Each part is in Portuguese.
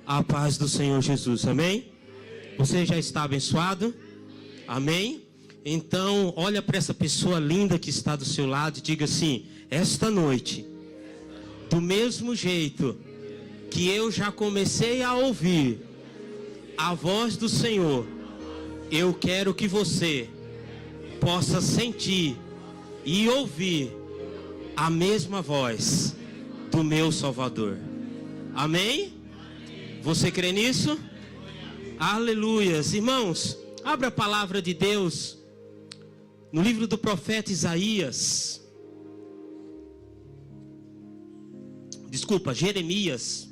A paz do Senhor Jesus, amém? Você já está abençoado? Amém? Então, olha para essa pessoa linda que está do seu lado e diga assim: esta noite, do mesmo jeito que eu já comecei a ouvir a voz do Senhor, eu quero que você possa sentir e ouvir a mesma voz do meu Salvador. Amém? Você crê nisso? Aleluias. Irmãos, abra a palavra de Deus no livro do profeta Isaías. Desculpa, Jeremias.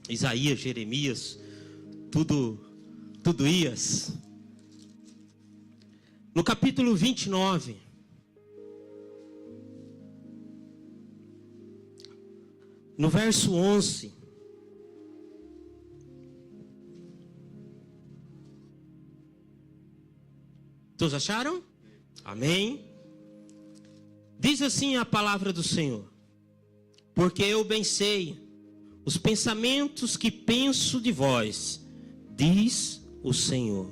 Isaías, Jeremias, tudo ias. No capítulo 29. No verso 11. Todos acharam? Amém. Diz assim a palavra do Senhor: porque eu bem sei os pensamentos que penso de vós, diz o Senhor,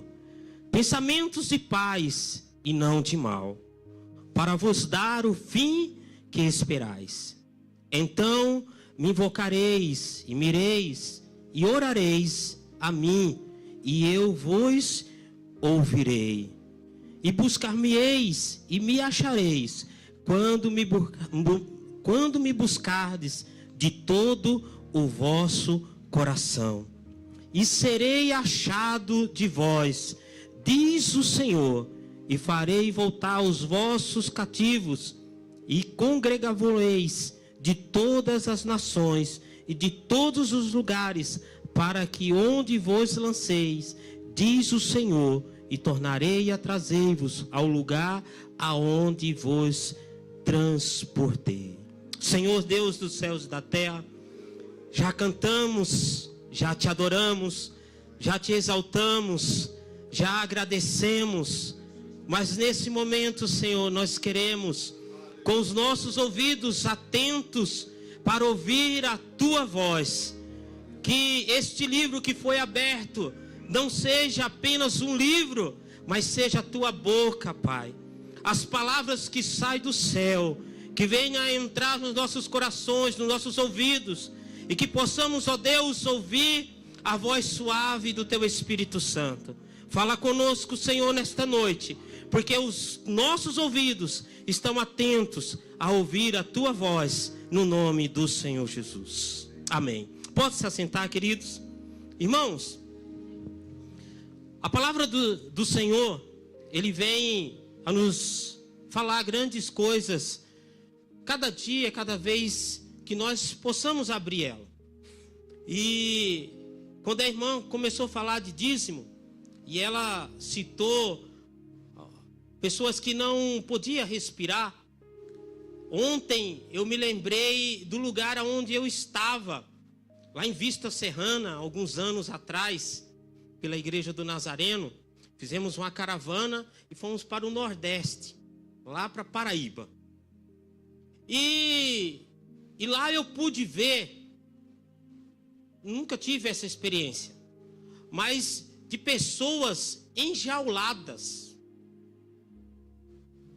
pensamentos de paz e não de mal, para vos dar o fim que esperais. Então me invocareis e mireis e orareis a mim, e eu vos ouvirei. E buscar-me-eis e me achareis, quando me buscardes de todo o vosso coração. E serei achado de vós, diz o Senhor, e farei voltar os vossos cativos, e congregar-vos-eis de todas as nações e de todos os lugares, para que onde vos lanceis, diz o Senhor, e tornarei a trazer-vos ao lugar aonde vos transportei. Senhor Deus dos céus e da terra, já cantamos, já te adoramos, já te exaltamos, já agradecemos, mas nesse momento, Senhor, nós queremos, com os nossos ouvidos atentos para ouvir a tua voz, que este livro que foi aberto não seja apenas um livro, mas seja a tua boca, Pai. As palavras que saem do céu, que venham a entrar nos nossos corações, nos nossos ouvidos, e que possamos, ó Deus, ouvir a voz suave do teu Espírito Santo. Fala conosco, Senhor, nesta noite, porque os nossos ouvidos estão atentos a ouvir a tua voz, no nome do Senhor Jesus. Amém. Pode se assentar, queridos. Irmãos, a palavra do Senhor, ele vem a nos falar grandes coisas, cada dia, cada vez que nós possamos abrir ela. E quando a irmã começou a falar de dízimo, e ela citou pessoas que não podiam respirar, ontem eu me lembrei do lugar onde eu estava, lá em Vista Serrana, alguns anos atrás, pela igreja do Nazareno. Fizemos uma caravana e fomos para o Nordeste, lá para Paraíba. E lá eu pude ver, nunca tive essa experiência, mas de pessoas enjauladas.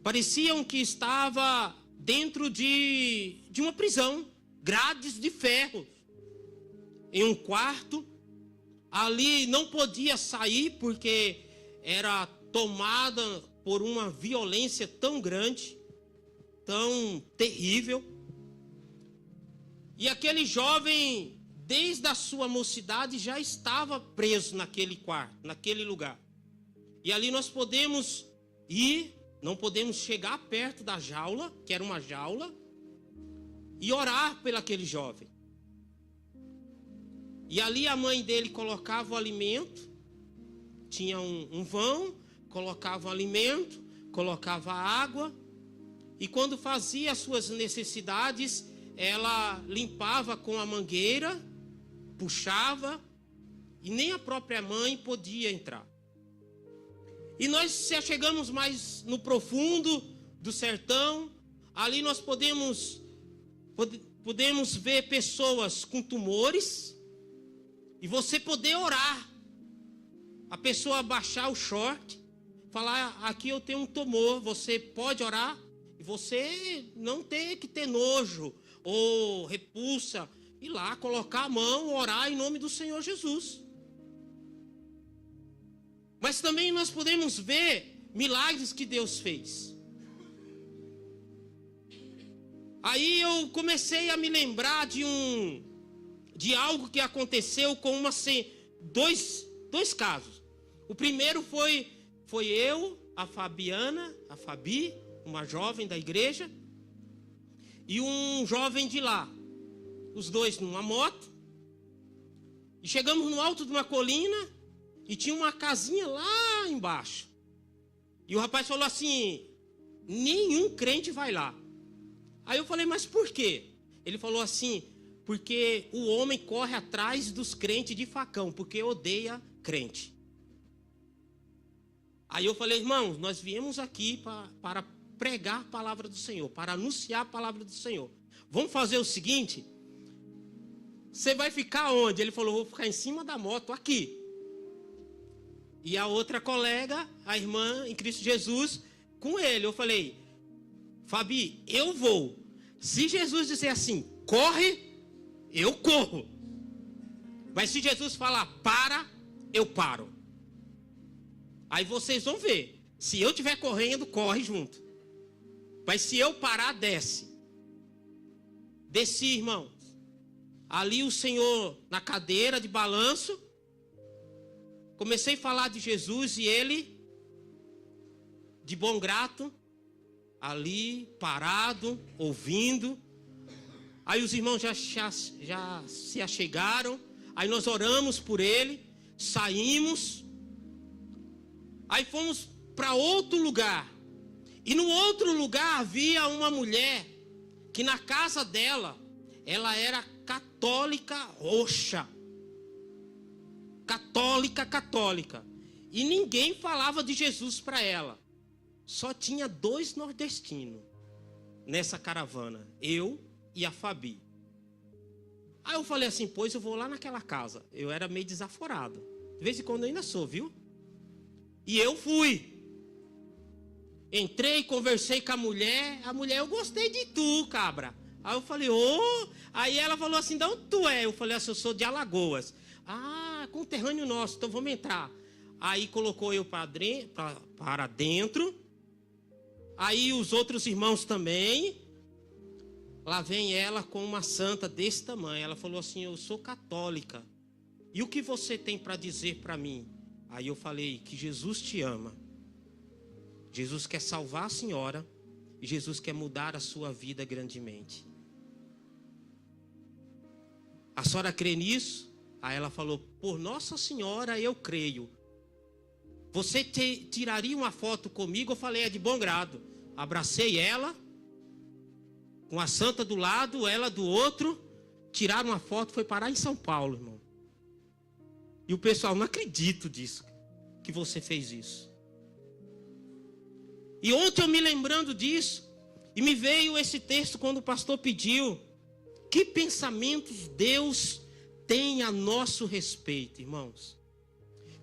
Pareciam que estava dentro de uma prisão, grades de ferro, em um quarto. Ali não podia sair porque era tomada por uma violência tão grande, tão terrível. E aquele jovem, desde a sua mocidade, já estava preso naquele quarto, naquele lugar. E ali nós podemos ir, não podemos chegar perto da jaula, que era uma jaula, e orar por aquele jovem. E ali a mãe dele colocava o alimento, tinha um vão, colocava o alimento, colocava a água, e quando fazia as suas necessidades, ela limpava com a mangueira, puxava, e nem a própria mãe podia entrar. E nós chegamos mais no profundo do sertão, ali nós podemos ver pessoas com tumores, E você poder orar. A pessoa baixar o short, falar, aqui eu tenho um tumor, você pode orar? E você não ter que ter nojo ou repulsa. Ir lá, colocar a mão, orar em nome do Senhor Jesus. Mas também nós podemos ver milagres que Deus fez. Aí eu comecei a me lembrar de algo que aconteceu com dois casos. O primeiro foi eu, a Fabi, uma jovem da igreja, e um jovem de lá. Os dois numa moto. E chegamos no alto de uma colina e tinha uma casinha lá embaixo. E o rapaz falou assim, nenhum crente vai lá. Aí eu falei, mas por quê? Ele falou assim, porque o homem corre atrás dos crentes de facão, porque odeia crente. Aí eu falei, irmãos, nós viemos aqui para pregar a palavra do Senhor, para anunciar a palavra do Senhor. Vamos fazer o seguinte, você vai ficar onde? Ele falou, vou ficar em cima da moto aqui. E a outra colega, a irmã em Cristo Jesus, com ele. Eu falei, Fabi, eu vou. Se Jesus disser assim, corre, eu corro. Mas se Jesus falar, para, eu paro. Aí vocês vão ver. Se eu estiver correndo, corre junto. Mas se eu parar, desce. Desci, irmãos. Ali o Senhor, na cadeira de balanço, comecei a falar de Jesus e ele, de bom grato, ali, parado, ouvindo. Aí os irmãos já se achegaram. Aí nós oramos por ele, saímos. Aí fomos para outro lugar. E no outro lugar havia uma mulher que na casa dela, ela era católica roxa. Católica. E ninguém falava de Jesus para ela. Só tinha 2 nordestinos nessa caravana. Eu e a Fabi. Aí eu falei assim, pois eu vou lá naquela casa. Eu era meio desaforado. De vez em quando eu ainda sou, viu? E eu fui. Entrei, conversei com a mulher. A mulher, eu gostei de tu, cabra. Aí eu falei, Aí ela falou assim, de onde tu é? Eu falei assim, eu sou de Alagoas. Ah, conterrâneo nosso, então vamos entrar. Aí colocou eu para dentro. Aí os outros irmãos também. Lá vem ela com uma santa desse tamanho. Ela falou assim, eu sou católica. E o que você tem para dizer para mim? Aí eu falei, que Jesus te ama. Jesus quer salvar a senhora. E Jesus quer mudar a sua vida grandemente. A senhora crê nisso? Aí ela falou, por Nossa Senhora eu creio. Você tiraria uma foto comigo? Eu falei, é de bom grado. Abracei ela, com a santa do lado, ela do outro. Tiraram uma foto, foi parar em São Paulo, irmão. E o pessoal, não acredito disso, que você fez isso. E ontem eu me lembrando disso, e me veio esse texto quando o pastor pediu. Que pensamentos Deus tem a nosso respeito, irmãos?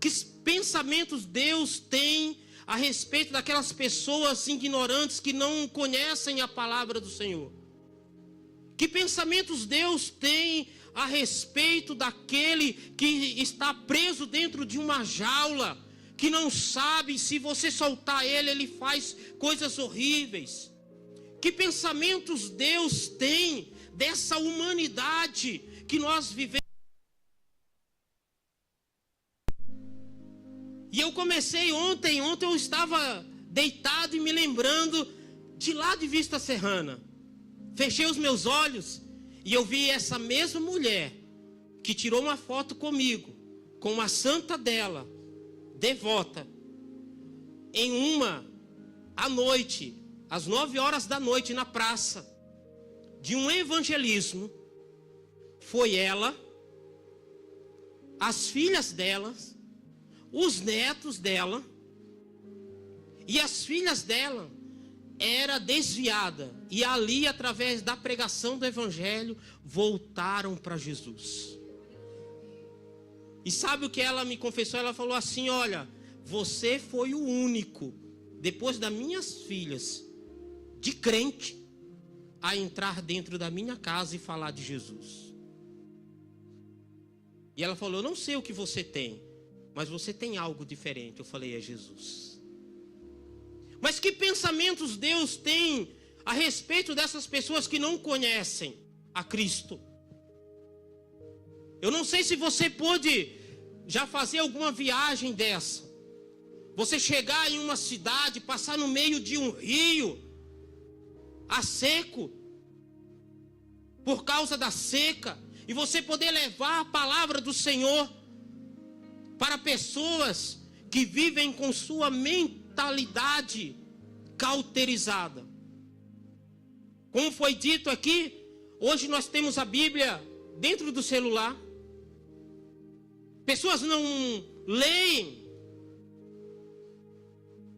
Que pensamentos Deus tem a respeito daquelas pessoas ignorantes que não conhecem a palavra do Senhor? Que pensamentos Deus tem a respeito daquele que está preso dentro de uma jaula, que não sabe, se você soltar ele, ele faz coisas horríveis? Que pensamentos Deus tem dessa humanidade que nós vivemos? E eu comecei ontem eu estava deitado e me lembrando de lá de Vista Serrana. Fechei os meus olhos e eu vi essa mesma mulher que tirou uma foto comigo, com uma santa dela, devota, à noite, às 9 horas da noite, na praça, de um evangelismo. Foi ela, as filhas delas, os netos dela, e as filhas dela era desviada, e ali, através da pregação do evangelho, voltaram para Jesus. E sabe o que ela me confessou? Ela falou assim: olha, você foi o único, depois das minhas filhas, de crente, a entrar dentro da minha casa e falar de Jesus. E ela falou: eu não sei o que você tem, mas você tem algo diferente. Eu falei: é Jesus. Mas que pensamentos Deus tem a respeito dessas pessoas que não conhecem a Cristo? Eu não sei se você pôde já fazer alguma viagem dessa. Você chegar em uma cidade, passar no meio de um rio a seco, por causa da seca, e você poder levar a palavra do Senhor para pessoas que vivem com sua mentalidade cauterizada. Como foi dito aqui, hoje nós temos a Bíblia dentro do celular. Pessoas não leem.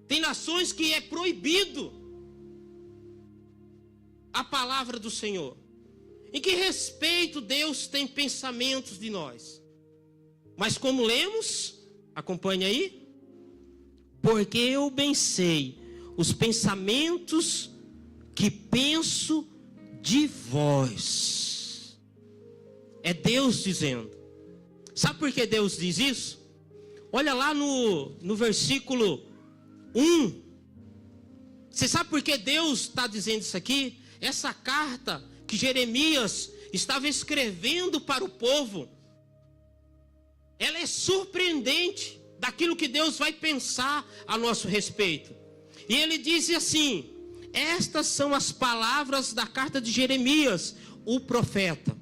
Tem nações que é proibido a palavra do Senhor. Em que respeito Deus tem pensamentos de nós? Mas como lemos, acompanha aí. Porque eu bem sei os pensamentos que penso de vós. É Deus dizendo. Sabe por que Deus diz isso? Olha lá no versículo 1. Você sabe por que Deus está dizendo isso aqui? Essa carta que Jeremias estava escrevendo para o povo, ela é surpreendente daquilo que Deus vai pensar a nosso respeito. E ele diz assim: estas são as palavras da carta de Jeremias, o profeta.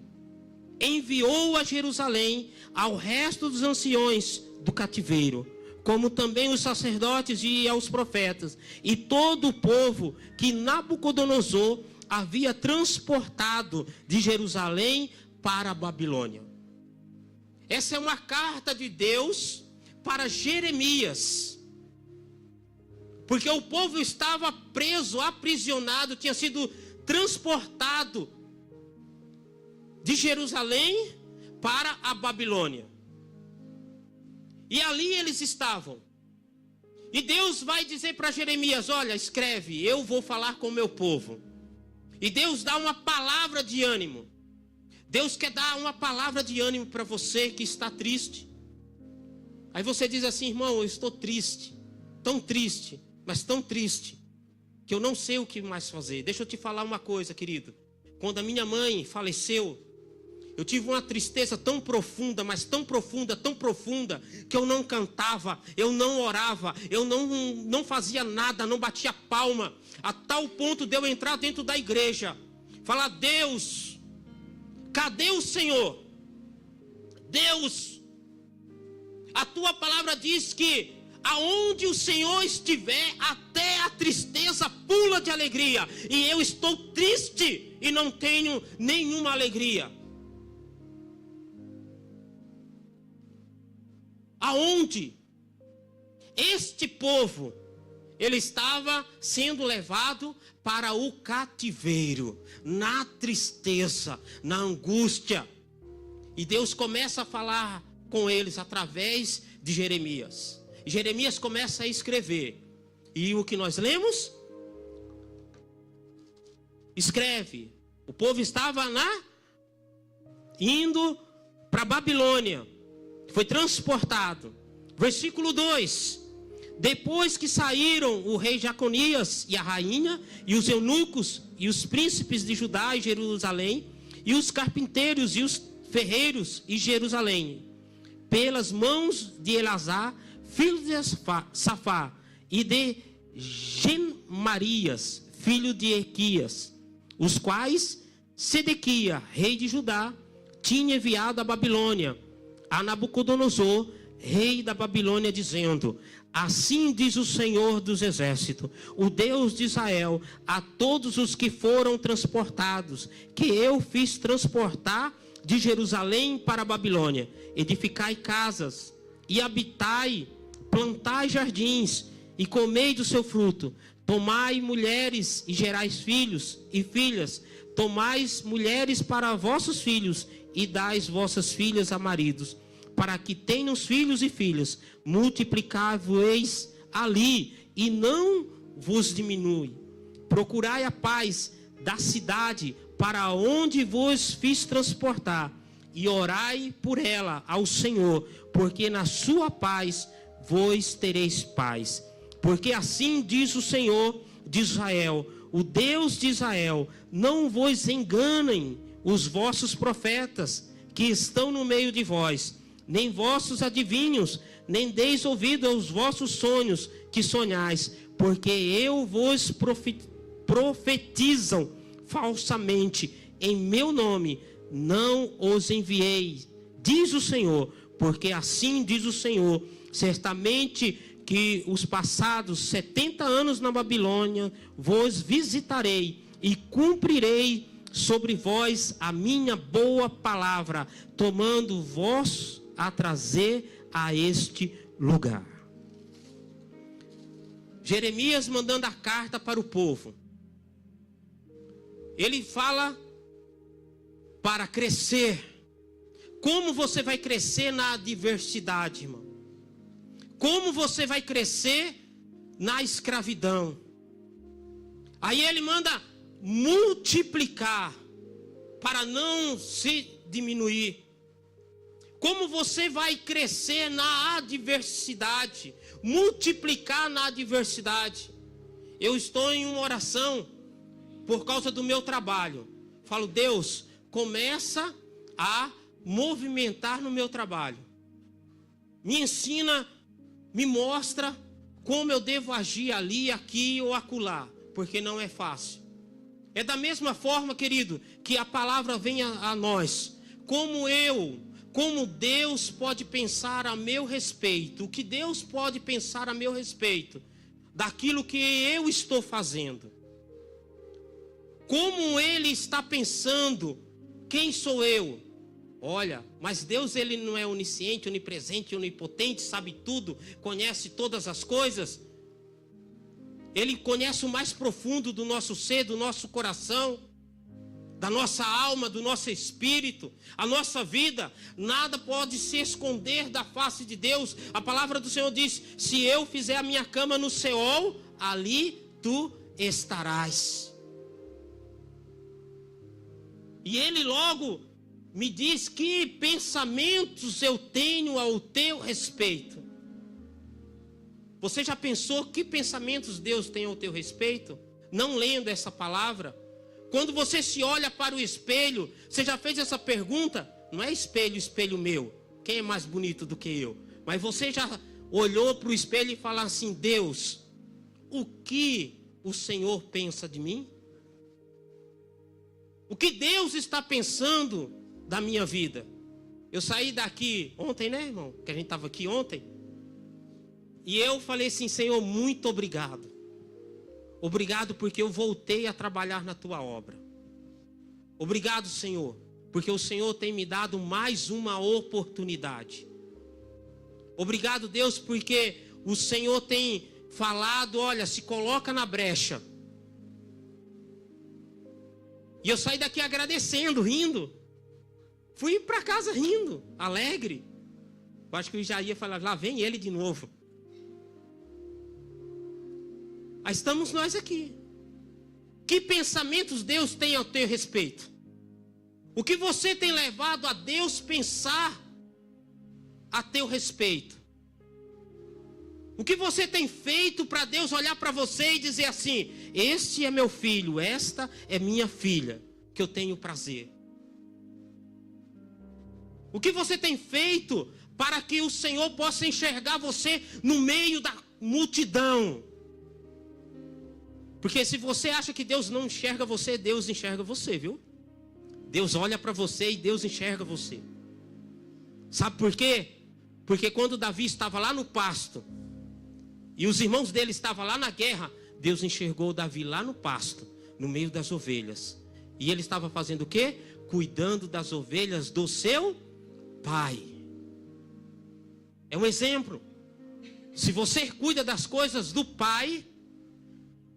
Enviou a Jerusalém ao resto dos anciões do cativeiro, como também os sacerdotes e aos profetas, e todo o povo que Nabucodonosor havia transportado de Jerusalém para a Babilônia. Essa é uma carta de Deus para Jeremias, porque o povo estava preso, aprisionado, tinha sido transportado de Jerusalém para a Babilônia. E ali eles estavam. E Deus vai dizer para Jeremias: olha, escreve, eu vou falar com o meu povo. E Deus dá uma palavra de ânimo. Deus quer dar uma palavra de ânimo para você que está triste. Aí você diz assim: irmão, eu estou triste, mas tão triste, que eu não sei o que mais fazer. Deixa eu te falar uma coisa, querido. Quando a minha mãe faleceu, eu tive uma tristeza tão profunda, mas tão profunda, que eu não cantava, eu não orava, eu não fazia nada, não batia palma, a tal ponto de eu entrar dentro da igreja, falar: Deus, cadê o Senhor? Deus, a tua palavra diz que aonde o Senhor estiver, até a tristeza pula de alegria, e eu estou triste e não tenho nenhuma alegria. Aonde este povo, ele estava sendo levado para o cativeiro, na tristeza, na angústia. E Deus começa a falar com eles através de Jeremias. E Jeremias começa a escrever. E o que nós lemos? Escreve. O povo estava indo para a Babilônia. Foi transportado. Versículo 2. Depois que saíram o rei Jaconias e a rainha, e os eunucos, e os príncipes de Judá e Jerusalém, e os carpinteiros e os ferreiros em Jerusalém, pelas mãos de Elazar, filho de Safá, e de Gemarias, filho de Equias, os quais Sedequia, rei de Judá, tinha enviado à Babilônia, a Nabucodonosor, rei da Babilônia, dizendo: assim diz o Senhor dos exércitos, o Deus de Israel, a todos os que foram transportados, que eu fiz transportar de Jerusalém para a Babilônia: edificai casas e habitai, plantai jardins e comei do seu fruto, tomai mulheres e gerais filhos e filhas, tomais mulheres para vossos filhos e dais vossas filhas a maridos, para que tenham filhos e filhas, multiplicai-vos ali, e não vos diminui. Procurai a paz da cidade, para onde vos fiz transportar, e orai por ela ao Senhor, porque na sua paz vos tereis paz. Porque assim diz o Senhor de Israel, o Deus de Israel: não vos enganem os vossos profetas que estão no meio de vós, nem vossos adivinhos, nem deis ouvido aos vossos sonhos que sonhais, porque eu vos profetizam falsamente em meu nome, não os enviei, diz o Senhor. Porque assim diz o Senhor: certamente que os passados 70 anos na Babilônia vos visitarei e cumprirei sobre vós a minha boa palavra, tomando vós a trazer a este lugar. Jeremias mandando a carta para o povo. Ele fala para crescer. Como você vai crescer na adversidade, irmão? Como você vai crescer na escravidão? Aí ele manda multiplicar para não se diminuir. Como você vai crescer na adversidade? Multiplicar na adversidade. Eu estou em uma oração por causa do meu trabalho. Falo: Deus, começa a movimentar no meu trabalho. Me ensina, me mostra como eu devo agir ali, aqui ou acolá, porque não é fácil. É da mesma forma, querido, que a palavra vem a nós. Como Deus pode pensar a meu respeito, o que Deus pode pensar a meu respeito, daquilo que eu estou fazendo. Como Ele está pensando, quem sou eu? Olha, mas Deus, Ele não é onisciente, onipresente, onipotente, sabe tudo, conhece todas as coisas. Ele conhece o mais profundo do nosso ser, do nosso coração, da nossa alma, do nosso espírito, a nossa vida. Nada pode se esconder da face de Deus. A palavra do Senhor diz: se eu fizer a minha cama no Seol, ali tu estarás. E Ele logo me diz: que pensamentos eu tenho ao teu respeito. Você já pensou que pensamentos Deus tem ao teu respeito? Não lendo essa palavra? Quando você se olha para o espelho, você já fez essa pergunta? Não é espelho, espelho meu, quem é mais bonito do que eu? Mas você já olhou para o espelho e falou assim: Deus, o que o Senhor pensa de mim? O que Deus está pensando da minha vida? Eu saí daqui ontem, né, irmão? Que a gente estava aqui ontem. E eu falei assim: Senhor, muito obrigado. Obrigado porque eu voltei a trabalhar na tua obra. Obrigado, Senhor, porque o Senhor tem me dado mais uma oportunidade. Obrigado, Deus, porque o Senhor tem falado: olha, se coloca na brecha. E eu saí daqui agradecendo, rindo. Fui para casa rindo, alegre. Eu acho que eu já ia falar: lá vem ele de novo. Aí estamos nós aqui. Que pensamentos Deus tem ao teu respeito? O que você tem levado a Deus pensar a teu respeito? O que você tem feito para Deus olhar para você e dizer assim: este é meu filho, esta é minha filha, que eu tenho prazer? O que você tem feito para que o Senhor possa enxergar você no meio da multidão? Porque se você acha que Deus não enxerga você, Deus enxerga você, viu? Deus olha para você e Deus enxerga você. Sabe por quê? Porque quando Davi estava lá no pasto e os irmãos dele estavam lá na guerra, Deus enxergou Davi lá no pasto, no meio das ovelhas. E ele estava fazendo o quê? Cuidando das ovelhas do seu pai. É um exemplo. Se você cuida das coisas do pai,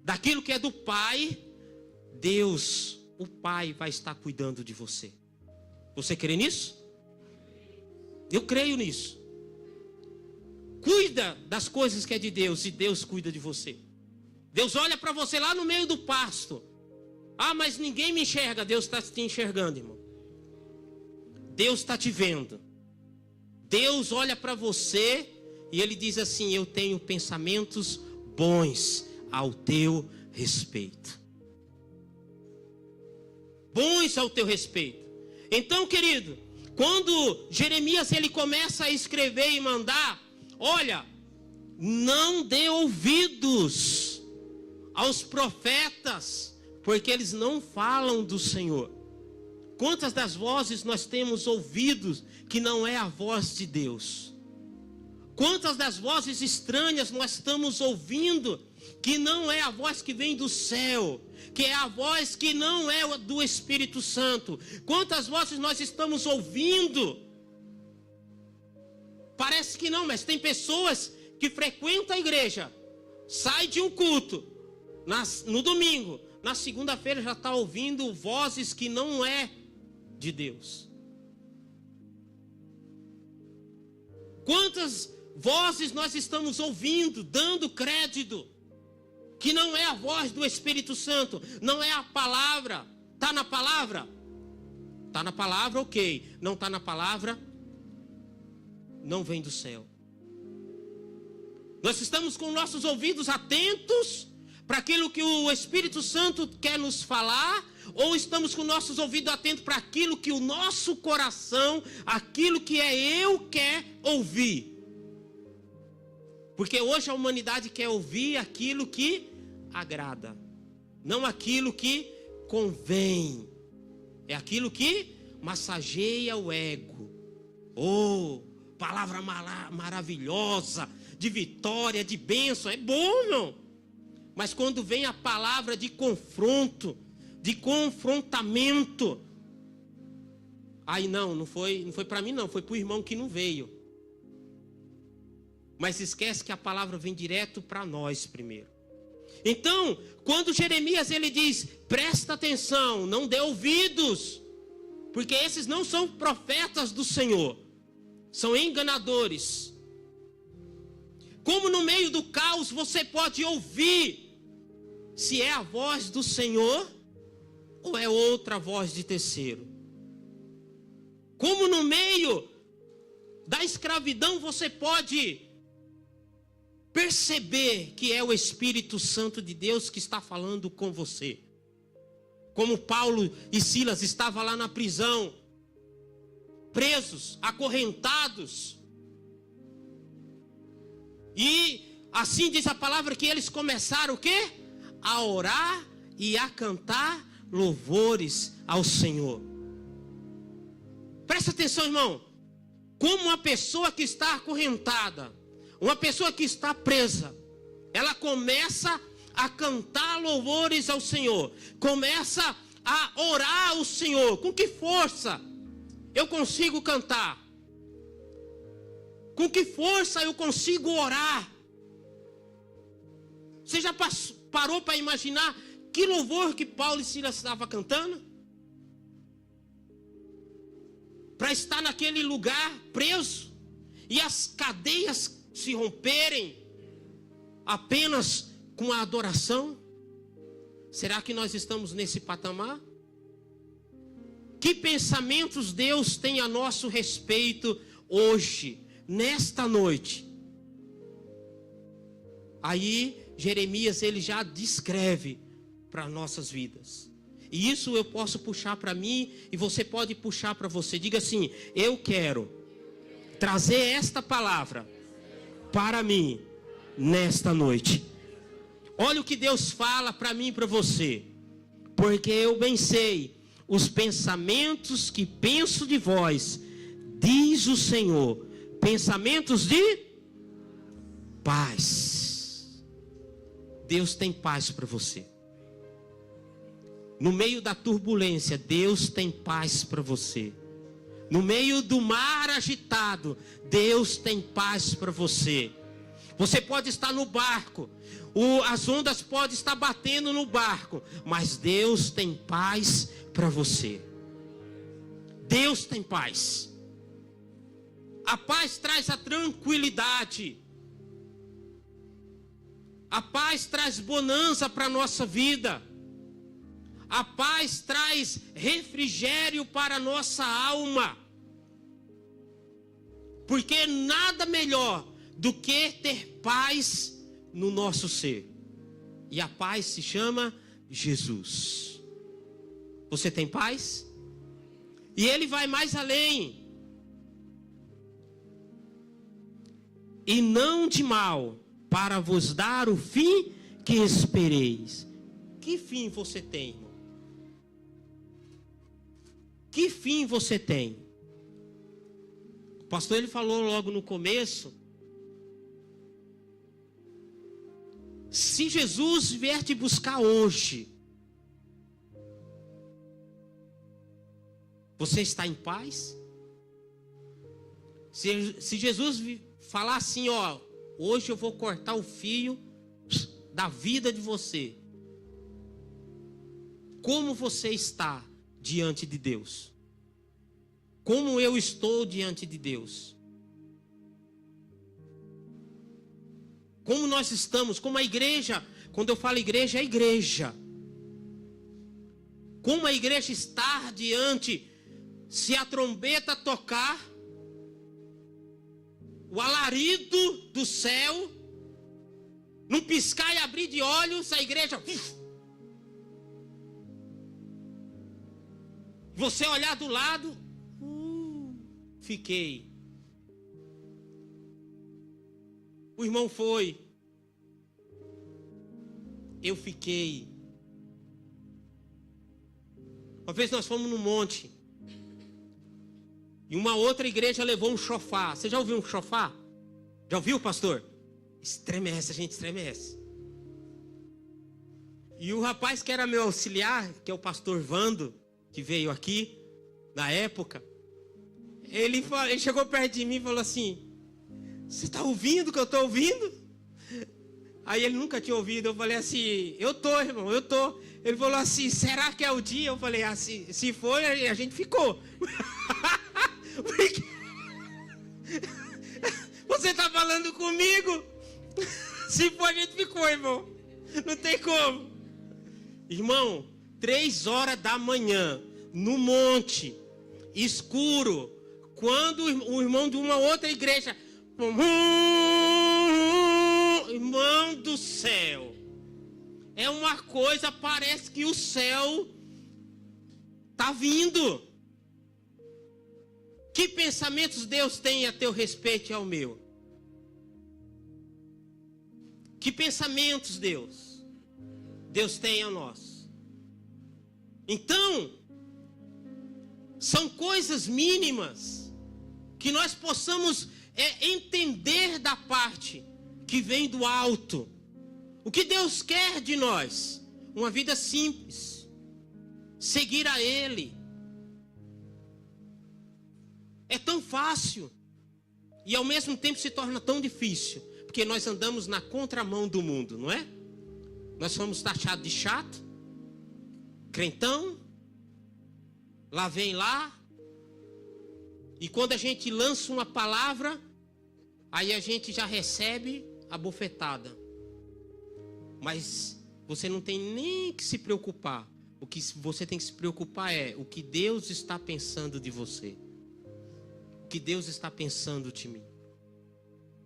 daquilo que é do pai, Deus, o pai, vai estar cuidando de você. Você crê nisso? Eu creio nisso. Cuida das coisas que é de Deus e Deus cuida de você. Deus olha para você lá no meio do pasto. Ah, mas ninguém me enxerga. Deus está te enxergando, irmão. Deus está te vendo. Deus olha para você e Ele diz assim: eu tenho pensamentos bons ao teu respeito. Bons ao teu respeito. Então, querido, quando Jeremias ele começa a escrever e mandar, olha, não dê ouvidos aos profetas, porque eles não falam do Senhor. Quantas das vozes nós temos ouvidos que não é a voz de Deus? Quantas das vozes estranhas nós estamos ouvindo que não é a voz que vem do céu, que é a voz que não é do Espírito Santo? Quantas vozes nós estamos ouvindo? Parece que não, mas tem pessoas que frequentam a igreja, sai de um culto no domingo, na segunda-feira já está ouvindo vozes que não é de Deus. Quantas vozes nós estamos ouvindo, dando crédito, que não é a voz do Espírito Santo, não é a palavra. Está na palavra? Está na palavra, ok. Não está na palavra, não vem do céu. Nós estamos com nossos ouvidos atentos para aquilo que o Espírito Santo quer nos falar, ou estamos com nossos ouvidos atentos para aquilo que o nosso coração, aquilo que é eu, quer ouvir? Porque hoje a humanidade quer ouvir aquilo que agrada, não aquilo que convém, é aquilo que massageia o ego. Oh, palavra maravilhosa, de vitória, de bênção, é bom, não? Mas quando vem a palavra de confronto, de confrontamento, aí não foi para mim não, foi para o irmão que não veio. Mas esquece que a palavra vem direto para nós primeiro. Então, quando Jeremias ele diz, presta atenção, não dê ouvidos, porque esses não são profetas do Senhor, são enganadores. Como no meio do caos você pode ouvir se é a voz do Senhor ou é outra voz de terceiro? Como no meio da escravidão você pode perceber que é o Espírito Santo de Deus que está falando com você? Como Paulo e Silas estavam lá na prisão, presos, acorrentados. E assim diz a palavra que eles começaram o quê? A orar e a cantar louvores ao Senhor. Presta atenção, irmão. Como uma pessoa que está acorrentada, uma pessoa que está presa, ela começa a cantar louvores ao Senhor, começa a orar ao Senhor. Com que força eu consigo cantar? Com que força eu consigo orar? Você já parou para imaginar que louvor que Paulo e Silas estavam cantando? Para estar naquele lugar preso e as cadeias se romperem apenas com a adoração? Será que nós estamos nesse patamar? Que pensamentos Deus tem a nosso respeito hoje, nesta noite? Aí Jeremias ele já descreve para nossas vidas. E isso eu posso puxar para mim e você pode puxar para você. Diga assim: eu quero trazer esta palavra para mim nesta noite. Olha o que Deus fala para mim e para você. Porque eu bem sei os pensamentos que penso de vós, diz o Senhor, pensamentos de paz. Deus tem paz para você. No meio da turbulência, Deus tem paz para você. No meio do mar agitado, Deus tem paz para você. Você pode estar no barco, as ondas podem estar batendo no barco, mas Deus tem paz para você. Deus tem paz. A paz traz a tranquilidade. A paz traz bonança para a nossa vida. A paz traz refrigério para a nossa alma. Porque nada melhor do que ter paz no nosso ser. E a paz se chama Jesus. Você tem paz? E ele vai mais além. E não de mal, para vos dar o fim que espereis. Que fim você tem, irmão? Que fim você tem? O pastor ele falou logo no começo. Se Jesus vier te buscar hoje, você está em paz? Se Jesus falar assim, ó, hoje eu vou cortar o fio da vida de você. Como você está diante de Deus? Como eu estou diante de Deus? Como nós estamos, como a igreja, quando eu falo igreja, é igreja. Como a igreja está diante, se a trombeta tocar, o alarido do céu, num piscar e abrir de olhos, a igreja... Você olhar do lado, fiquei. O irmão foi. Eu fiquei. Uma vez nós fomos no monte. E uma outra igreja levou um chofar. Você já ouviu um chofar? Já ouviu, pastor? Estremece, a gente estremece. E o rapaz que era meu auxiliar, que é o pastor Vando, que veio aqui, na época, ele chegou perto de mim e falou assim: você está ouvindo o que eu estou ouvindo? Aí ele nunca tinha ouvido. Eu falei assim: eu estou, irmão, eu estou. Ele falou assim: será que é o dia? Eu falei assim: se for, a gente ficou. Porque... você está falando comigo? Se for, a gente ficou, irmão. Não tem como. Irmão, 3 horas da manhã, no monte, escuro, quando o irmão de uma outra igreja, irmão do céu, é uma coisa, parece que o céu está vindo. Que pensamentos Deus tem a teu respeito e ao meu? Que pensamentos Deus tem a nós? Então, são coisas mínimas que nós possamos entender da parte que vem do alto. O que Deus quer de nós? Uma vida simples, seguir a Ele. É tão fácil e ao mesmo tempo se torna tão difícil, porque nós andamos na contramão do mundo, não é? Nós somos taxados de chato, crentão, lá vem lá, e quando a gente lança uma palavra, aí a gente já recebe a bofetada. Mas você não tem nem que se preocupar. O que você tem que se preocupar é o que Deus está pensando de você. O que Deus está pensando de mim.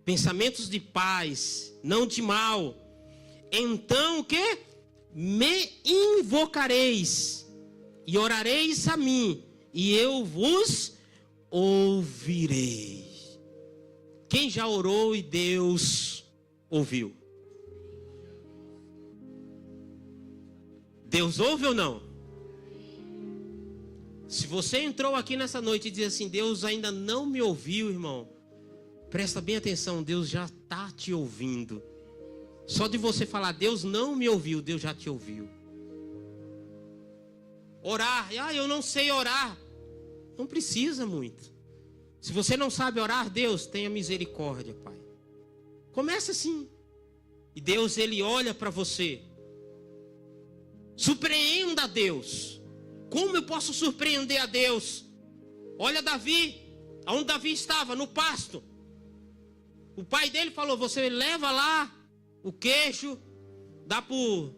Pensamentos de paz, não de mal. Então o que? Me invocareis e orareis a mim, e eu vos ouvirei. Quem já orou e Deus ouviu? Deus ouve ou não? Se você entrou aqui nessa noite e diz assim: Deus ainda não me ouviu, irmão, presta bem atenção, Deus já está te ouvindo. Só de você falar, Deus não me ouviu, Deus já te ouviu. Orar, eu não sei orar. Não precisa muito. Se você não sabe orar, Deus, tenha misericórdia, Pai. Começa assim. E Deus, Ele olha para você. Surpreenda a Deus. Como eu posso surpreender a Deus? Olha Davi. Onde Davi estava? No pasto. O pai dele falou: você leva lá o queijo, dá para o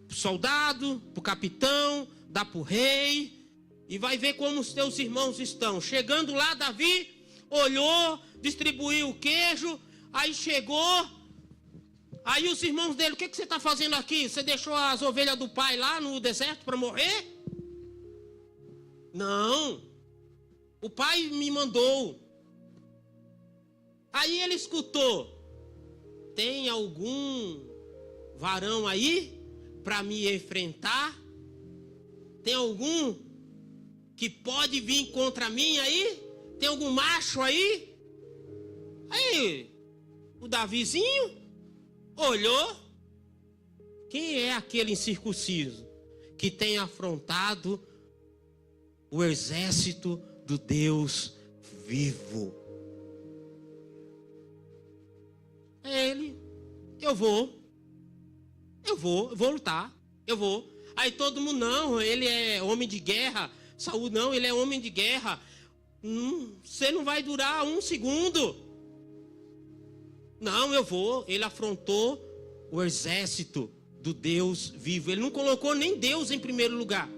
soldado, para o capitão, dá para o rei, e vai ver como os teus irmãos estão. Chegando lá, Davi olhou, distribuiu o queijo, aí chegou, aí os irmãos dele: o que você está fazendo aqui? Você deixou as ovelhas do pai lá no deserto para morrer? Não, o pai me mandou. Aí ele escutou: tem algum varão aí para me enfrentar? Tem algum que pode vir contra mim aí? Tem algum macho aí? Aí o Davizinho olhou: quem é aquele incircunciso que tem afrontado o exército do Deus vivo? É ele. Eu vou lutar, eu vou. Aí todo mundo: não, ele é homem de guerra. Saul: não, ele é homem de guerra. Você não vai durar um segundo. Não, eu vou. Ele afrontou o exército do Deus vivo. Ele não colocou nem Deus em primeiro lugar.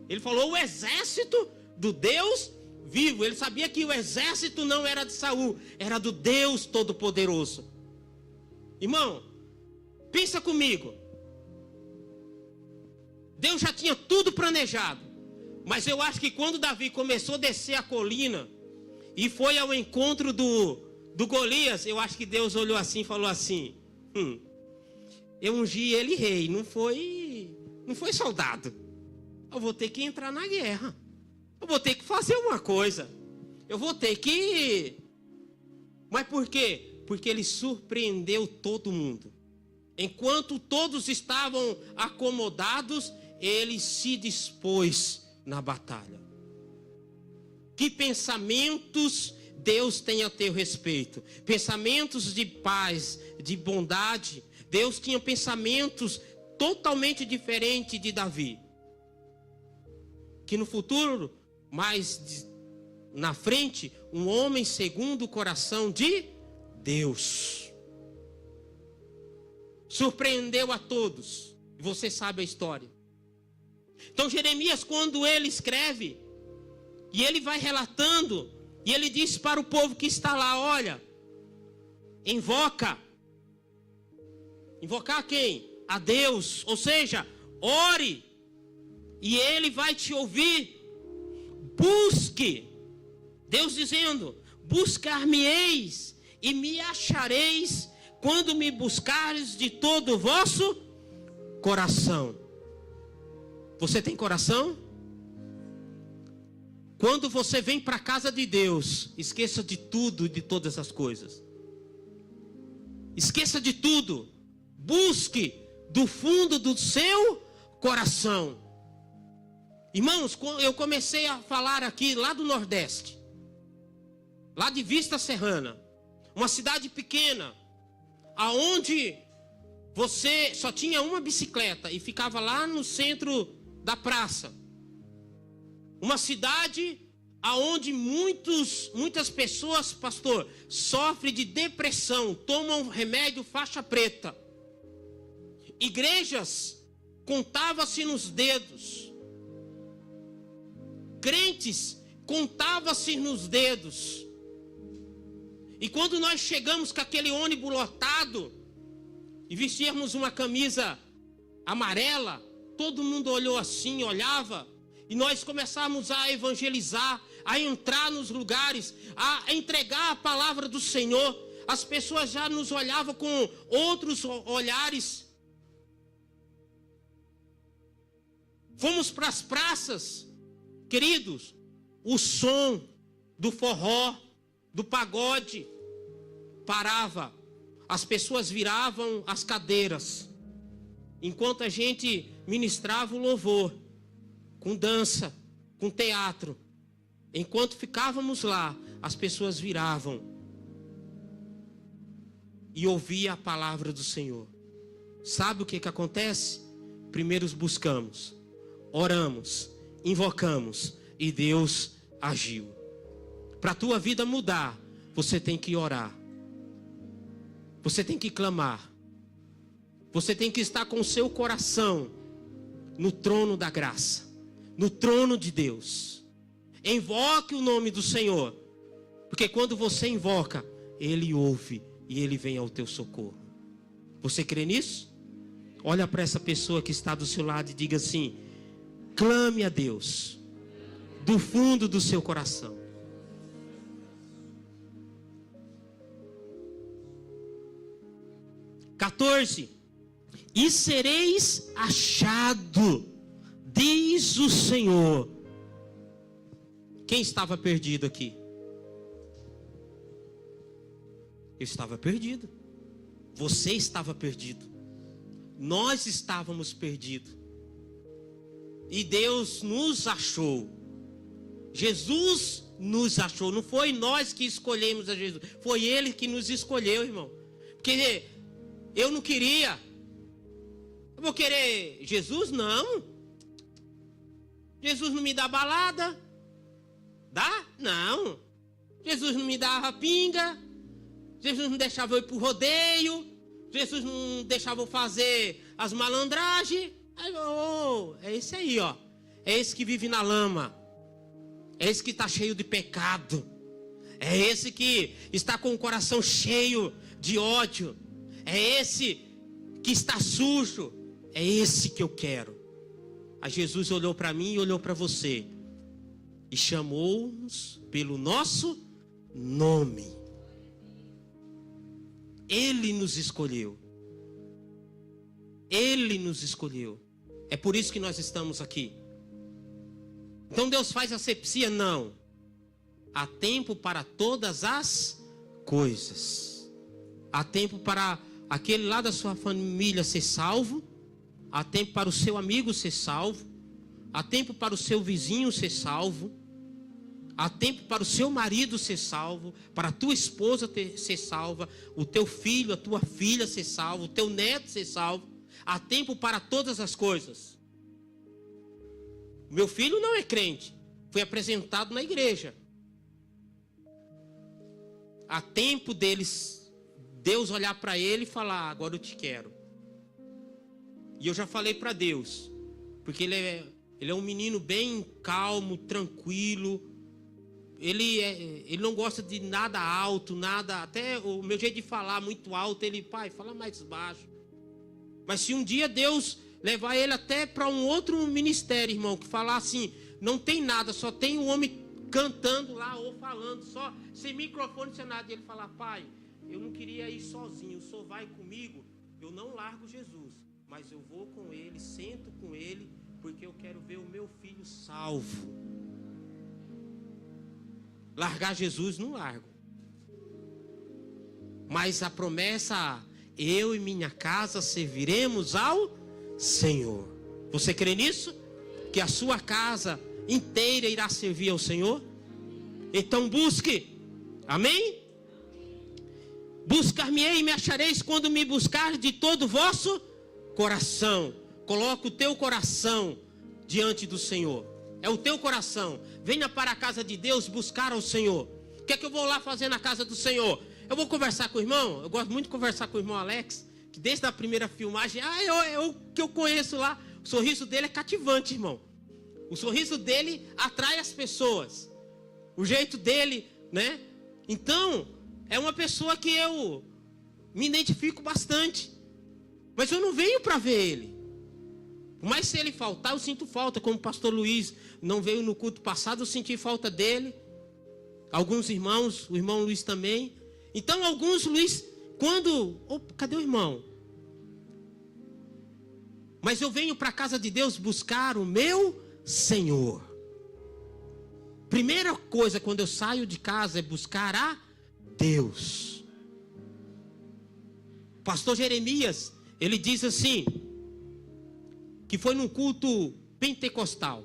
Ele falou o exército do Deus vivo. Ele sabia que o exército não era de Saul, era do Deus Todo-Poderoso. Irmão, pensa comigo. Deus já tinha tudo planejado. Mas eu acho que quando Davi começou a descer a colina e foi ao encontro do Golias, eu acho que Deus olhou assim e falou assim: eu ungi ele rei, não foi soldado. Eu vou ter que entrar na guerra. Eu vou ter que fazer uma coisa. Eu vou ter que... Mas por quê? Porque ele surpreendeu todo mundo. Enquanto todos estavam acomodados, ele se dispôs na batalha. Que pensamentos Deus tem a teu respeito? Pensamentos de paz, de bondade. Deus tinha pensamentos totalmente diferentes de Davi. Que no futuro, mais na frente, um homem segundo o coração de Deus. Surpreendeu a todos. E você sabe a história. Então Jeremias, quando ele escreve, e ele vai relatando, e ele diz para o povo que está lá: olha, invoca. Invocar quem? A Deus. Ou seja, ore, e ele vai te ouvir. Busque. Deus dizendo: buscar-me-eis e me achareis quando me buscares de todo o vosso coração. Você tem coração? Quando você vem para a casa de Deus, esqueça de tudo e de todas as coisas. Esqueça de tudo. Busque do fundo do seu coração. Irmãos, eu comecei a falar aqui lá do Nordeste, lá de Vista Serrana, uma cidade pequena, aonde você só tinha uma bicicleta e ficava lá no centro da praça. Uma cidade aonde muitas pessoas, pastor, sofrem de depressão, tomam remédio faixa preta. Igrejas contava-se nos dedos. Crentes contava-se nos dedos. E quando nós chegamos com aquele ônibus lotado e vestíamos uma camisa amarela, todo mundo olhou assim, olhava, e nós começamos a evangelizar, a entrar nos lugares, a entregar a palavra do Senhor. As pessoas já nos olhavam com outros olhares. Fomos para as praças, queridos, o som do forró, do pagode parava, as pessoas viravam as cadeiras, enquanto a gente ministrava o louvor, com dança, com teatro. Enquanto ficávamos lá, as pessoas viravam e ouviam a palavra do Senhor. Sabe o que acontece? Primeiro buscamos, oramos, invocamos, e Deus agiu. para a tua vida mudar, você tem que orar. Você tem que clamar. Você tem que estar com o seu coração no trono da graça, no trono de Deus. Invoque o nome do Senhor, porque quando você invoca, Ele ouve e Ele vem ao teu socorro. Você crê nisso? Olha para essa pessoa que está do seu lado e diga assim: clame a Deus do fundo do seu coração. E sereis achado, diz o Senhor. Quem estava perdido aqui? Eu estava perdido. Você estava perdido. Nós estávamos perdidos. E Deus nos achou. Jesus nos achou. Não foi nós que escolhemos a Jesus. Foi Ele que nos escolheu, irmão. Porque eu não queria. Eu vou querer Jesus? Não. Jesus não me dá balada. Dá? Não. Jesus não me dá pinga. Jesus não deixava eu ir pro rodeio. Jesus não deixava eu fazer as malandragens. Aí, é esse aí, ó. É esse que vive na lama. É esse que está cheio de pecado. É esse que está com o coração cheio de ódio. É esse que está sujo. É esse que eu quero. Aí Jesus olhou para mim e olhou para você. E chamou-nos pelo nosso nome. Ele nos escolheu. Ele nos escolheu. É por isso que nós estamos aqui. Então Deus faz asepsia? Não. Há tempo para todas as coisas. Há tempo para aquele lá da sua família ser salvo. Há tempo para o seu amigo ser salvo. Há tempo para o seu vizinho ser salvo. Há tempo para o seu marido ser salvo. Para a tua esposa ser salva. O teu filho, a tua filha ser salvo. O teu neto ser salvo. Há tempo para todas as coisas. Meu filho não é crente. Foi apresentado na igreja. Há tempo deles, Deus olhar para ele e falar: agora eu te quero. E eu já falei para Deus, porque ele é um menino bem calmo, tranquilo. Ele não gosta de nada alto, nada. Até o meu jeito de falar muito alto, ele, pai, fala mais baixo. Mas se um dia Deus levar ele até para um outro ministério, irmão, que falar assim, não tem nada, só tem um homem cantando lá ou falando, só sem microfone, sem nada, e ele falar: pai, eu não queria ir sozinho, o senhor vai comigo, eu não largo Jesus, mas eu vou com ele, sento com ele, porque eu quero ver o meu filho salvo. Largar Jesus não largo. Mas a promessa: eu e minha casa serviremos ao Senhor. Você crê nisso? Que a sua casa inteira irá servir ao Senhor? Então busque. Amém? Buscar-me-ei e me achareis quando me buscar de todo o vosso coração. Coloca o teu coração diante do Senhor. É o teu coração. Venha para a casa de Deus buscar ao Senhor. O que é que eu vou lá fazer na casa do Senhor? Eu vou conversar com o irmão. Eu gosto muito de conversar com o irmão Alex, que desde a primeira filmagem, o que eu conheço lá, o sorriso dele é cativante, irmão. O sorriso dele atrai as pessoas. O jeito dele, né? Então, é uma pessoa que eu me identifico bastante. Mas eu não venho para ver ele. Mas se ele faltar, eu sinto falta. Como o pastor Luiz não veio no culto passado, eu senti falta dele. Alguns irmãos, o irmão Luiz também. Então, alguns, Luiz, quando... cadê o irmão? Mas eu venho para a casa de Deus buscar o meu Senhor. Primeira coisa quando eu saio de casa é buscar a Deus. Pastor Jeremias, ele diz assim, que foi num culto pentecostal.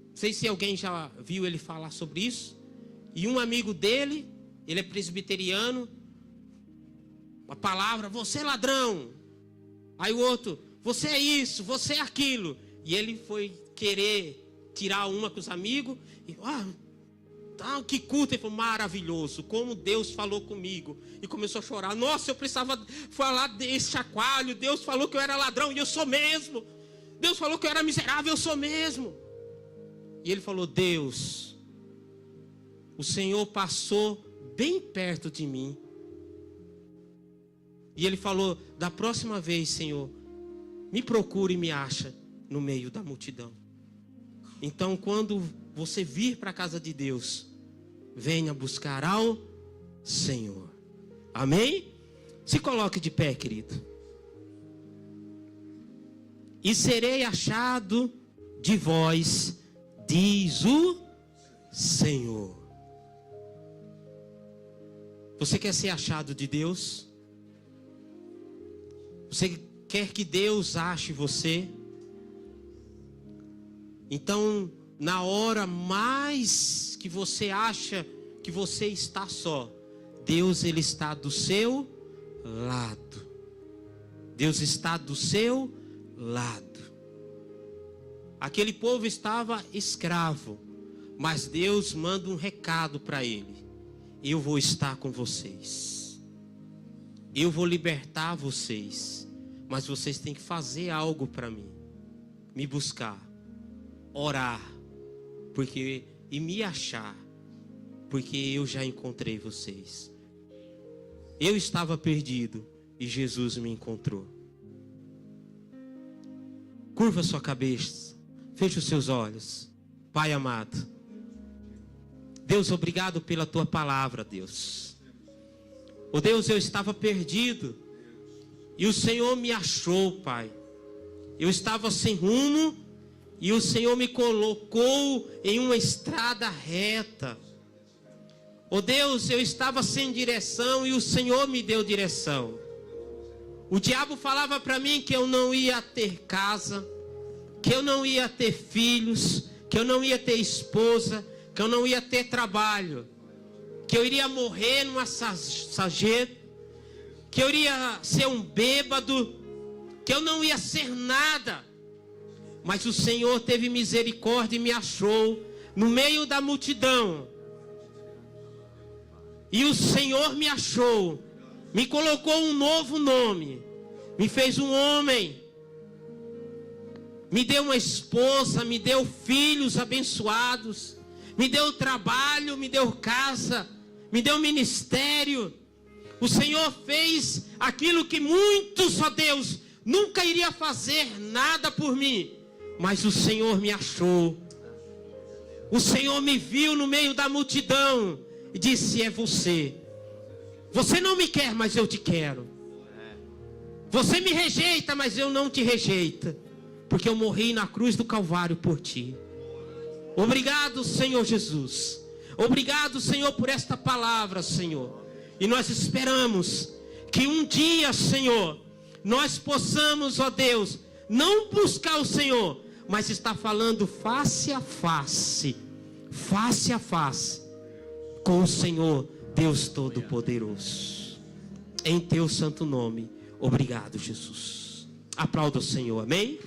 Não sei se alguém já viu ele falar sobre isso. E um amigo dele, ele é presbiteriano, a palavra: você é ladrão. Aí o outro: você é isso, você é aquilo. E ele foi querer tirar uma com os amigos. E, Ah, que culto. Ele falou, maravilhoso, como Deus falou comigo. E começou a chorar. Nossa, eu precisava falar desse chacoalho. Deus falou que eu era ladrão e eu sou mesmo. Deus falou que eu era miserável, eu sou mesmo. E ele falou, Deus, o Senhor passou bem perto de mim. E ele falou, da próxima vez, Senhor, me procure e me acha no meio da multidão. Então, quando você vir para a casa de Deus, venha buscar ao Senhor. Amém? Se coloque de pé, querido. E serei achado de vós, diz o Senhor. Você quer ser achado de Deus? Você quer que Deus ache você? Então, na hora mais que você acha que você está só, Deus, Ele está do seu lado. Deus está do seu lado. Aquele povo estava escravo, mas Deus manda um recado para ele: eu vou estar com vocês, eu vou libertar vocês, mas vocês têm que fazer algo para mim, me buscar, orar, e me achar, porque eu já encontrei vocês. Eu estava perdido e Jesus me encontrou. Curva sua cabeça, feche os seus olhos. Pai amado, Deus, obrigado pela tua palavra, Deus. Oh Deus, eu estava perdido e o Senhor me achou, Pai. Eu estava sem rumo e o Senhor me colocou em uma estrada reta. Oh Deus, eu estava sem direção e o Senhor me deu direção. O diabo falava para mim que eu não ia ter casa, que eu não ia ter filhos, que eu não ia ter esposa, que eu não ia ter trabalho, que eu iria morrer numa sarjeta, que eu iria ser um bêbado, que eu não ia ser nada. Mas o Senhor teve misericórdia e me achou no meio da multidão. E o Senhor me achou, me colocou um novo nome, me fez um homem, me deu uma esposa, me deu filhos abençoados, me deu trabalho, me deu casa, me deu ministério. O Senhor fez aquilo que muitos, ó Deus, nunca iria fazer nada por mim, mas o Senhor me achou. O Senhor me viu no meio da multidão e disse: é você. Você não me quer, mas eu te quero. Você me rejeita, mas eu não te rejeito, porque eu morri na cruz do Calvário por ti. Obrigado, Senhor Jesus. Obrigado, Senhor, por esta palavra, Senhor. E nós esperamos que um dia, Senhor, nós possamos, ó Deus, não buscar o Senhor, mas estar falando face a face com o Senhor, Deus Todo-Poderoso. Em teu santo nome, obrigado, Jesus. Aplauda o Senhor, amém?